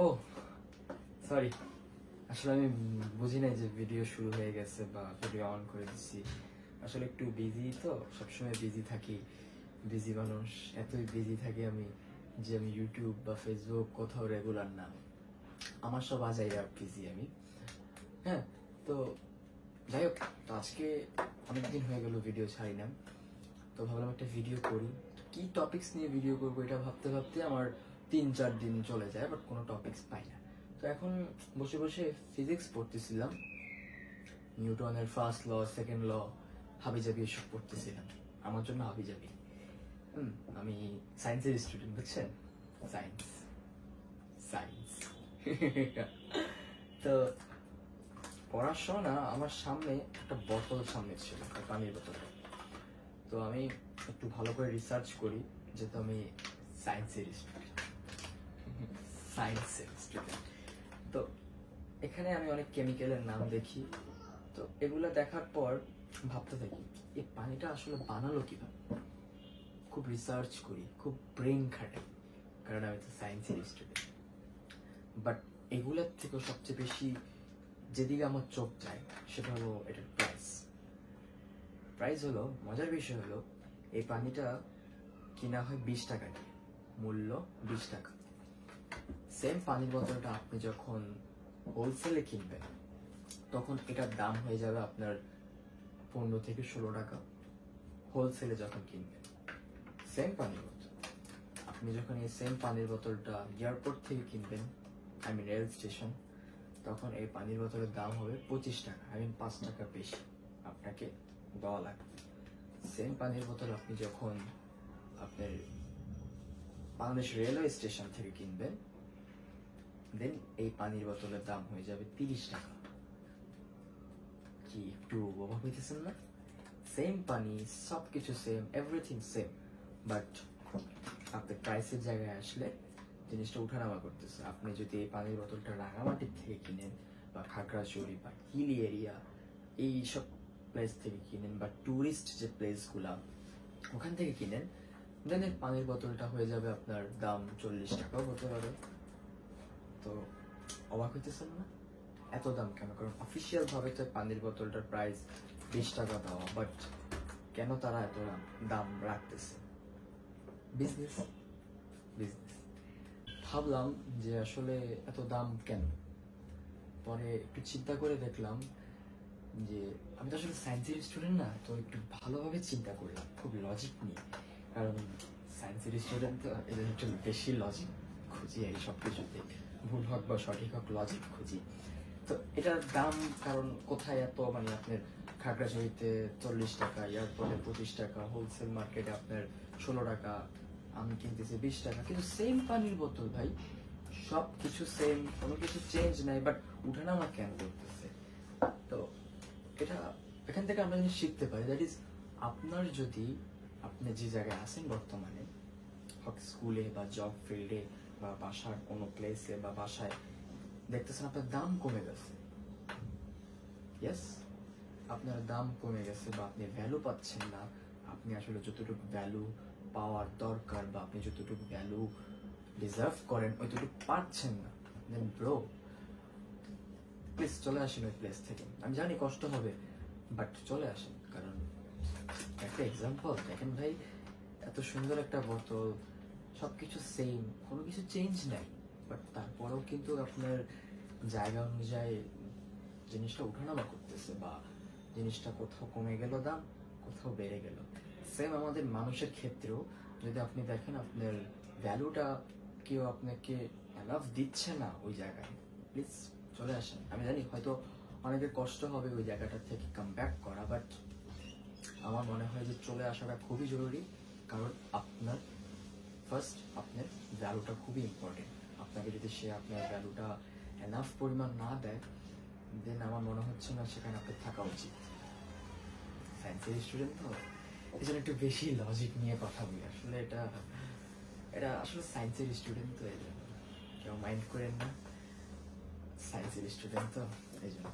ও sorry, আসলে আমি বুঝি নাই যে ভিডিও শুরু হয়ে গেছে বা ভিডিও অন করে দিচ্ছি। আসলে একটু বিজি তো, সবসময় বিজি থাকি। বিজি মানুষ, এতই বিজি থাকি আমি যে আমি ইউটিউব বা ফেসবুক কোথাও রেগুলার না। আমার সব আজাইরা বিজি আমি। হ্যাঁ, তো যাই হোক, তো আজকে অনেকদিন হয়ে গেল ভিডিও ছাড়ি না, তো ভাবলাম একটা ভিডিও করি। কি টপিকস নিয়ে ভিডিও করবো এটা ভাবতে ভাবতে আমার 3-4 দিন চলে যায়, বাট কোনো টপিকস পাই না। তো এখন বসে বসে ফিজিক্স পড়তেছিলাম, নিউটনের ফার্স্ট ল, সেকেন্ড ল, হাবিজাবি এসব পড়তেছিলাম। আমার জন্য হাবিজাবি। আমি সায়েন্সের স্টুডেন্ট, বুঝছেন? সায়েন্স সায়েন্স তো পড়ার সময় না আমার সামনে একটা বোতল সামনে ছিল, একটা পানির বোতল। তো আমি একটু ভালো করে রিসার্চ করি, যেহেতু আমি সায়েন্সের স্টুডেন্ট। তো এখানে আমি অনেক কেমিক্যালের নাম দেখি। তো এগুলো দেখার পর ভাবতে থাকি এই পানিটা আসলে বানালো কিভাবে। খুব রিসার্চ করি, খুব ব্রেন খাটাই, কারণ আমি তো সায়েন্সের স্টুডেন্ট। বাট এগুলোর থেকেও সবচেয়ে বেশি যেদিকে আমার চোখ যায় সেটা হলো এটার প্রাইস হলো, মজার বিষয় হলো এই পানিটা কিনা হয় 20 টাকা দিয়ে, মূল্য 20 টাকা। সেম পানির বোতলটা আপনি যখন হোলসেলে কিনবেন তখন এটার দাম হয়ে যাবে আপনার 15 থেকে 16 টাকা। হোলসেলে যখন কিনবেন সেম পানির বোতল, আপনি যখন এই সেম পানির বোতলটা এয়ারপোর্ট থেকে কিনবেন, আই মিন রেল স্টেশন, তখন এই পানির বোতলের দাম হবে 25 টাকা, আই মিন 5 টাকা বেশি আপনাকে দেওয়া লাগবে। সেম পানির বোতল আপনি যখন আপনার বাংলাদেশ রেলওয়ে স্টেশন থেকে কিনবেন, দেন এই পানির বোতলের দাম হয়ে যাবে 30 টাকা। কি একটু অবাক হইতেছেন না? সেম পানি, সবকিছু সেম, এভরিথিং সেম, বাট আপনি প্রাইসের জায়গায় আসলে জিনিসটা উঠানামা করতেছে। আপনি যদি এই পানির বোতলটা রাঙামাটির থেকে কিনেন বা খাগড়াছড়ি বা হিলি এরিয়া এই সব প্লেস থেকে কিনেন বা টুরিস্ট যে প্লেসগুলা ওখান থেকে কিনেন, দেন এই পানির বোতলটা হয়ে যাবে আপনার দাম 40 টাকাও হতে পারে। তো অবাক হইতেছেন না? এত দাম কেন? কারণ অফিসিয়াল ভাবে তো পানির বোতলটার প্রাইস 20 টাকা দেওয়া, বাট কেন তারা এত দাম রাখতেছে? বিজনেস। ভাবলাম যে আসলে এত দাম কেন। পরে একটু চিন্তা করে দেখলাম যে আমি তো আসলে সায়েন্সের স্টুডেন্ট না, তো একটু ভালোভাবে চিন্তা করলাম, খুব লজিক নিয়ে। কারণ সায়েন্সের স্টুডেন্ট তো এদের একটু বেশি লজিক খুঁজি, এই সব কিছুতে ভুল হোক বা সঠিক হোক লজিক খুঁজি। তো এটার দাম কারণ কোথায় এত, মানে আপনার খাগড়াছড়িতে 40 টাকা, এয়ারপোর্টে 25 টাকা, হোলসেল মার্কেটে আপনার 16 টাকা, আমি কিনতেছি 20 টাকা, কিন্তু সেম পানির বোতল ভাই, সব কিছু সেম, কোনো কিছু চেঞ্জ নাই, বাট উঠানামা কেন করতেছে? তো এটা এখান থেকে আমরা জিনিস শিখতে পারি, দ্যাট ইজ আপনার যদি আপনি যে জায়গায় আছেন বর্তমানে, হোক স্কুলে বা জব ফিল্ডে বা বাসার কোনো প্লেসে বা বাসায়, দেখতেছেন আপনার দাম কমে গেছে। ইয়েস, আপনার দাম কমে গেছে বা আপনি ভ্যালু পাচ্ছেন না, আপনি আসলে যতটুকু ভ্যালু পাওয়ার দরকার বা আপনি যতটুকু ভ্যালু ডিজার্ভ করেন ওইটুকু পাচ্ছেন না, দেন ব্রো প্লিজ চলে আসেন ওই প্লেস থেকে। আমি জানি কষ্ট হবে, বাট চলে আসেন। কারণ একটা এক্সাম্পল দেখেন ভাই, এত সুন্দর একটা বোতল, সবকিছু সেম, কোনো কিছু চেঞ্জ নাই, বাট তারপরেও কিন্তু আপনার জায়গা অনুযায়ী জিনিসটা উঠানামা করতেছে, বা জিনিসটা কোথাও কমে গেল দাম, কোথাও বেড়ে গেল। সেম আমাদের মানুষের ক্ষেত্রেও যদি আপনি দেখেন আপনার ভ্যালুটা কেউ আপনাকে এনাফ দিচ্ছে না ওই জায়গায়, প্লিজ চলে আসেন। আমি জানি হয়তো অনেকের কষ্ট হবে ওই জায়গাটা থেকে কাম ব্যাক করা, বাট আমার মনে হয় যে চলে আসাটা খুবই জরুরি। কারণ আপনার ফার্স্ট আপনার ভ্যালুটা খুবই ইম্পর্টেন্ট। আপনাকে যদি সে আপনার ভ্যালুটা এনাফ পরিমাণ না দেয়, দেন আমার মনে হচ্ছে না সেখানে আপনার থাকা উচিত। সায়েন্সের স্টুডেন্ট তো এই জন্য একটু বেশি লজিক নিয়ে কথা বলি। আসলে এটা আসলে সায়েন্সের স্টুডেন্ট তো এই জন্য কেউ মাইন্ড করেন না, সায়েন্সের স্টুডেন্ট তো এই জন্য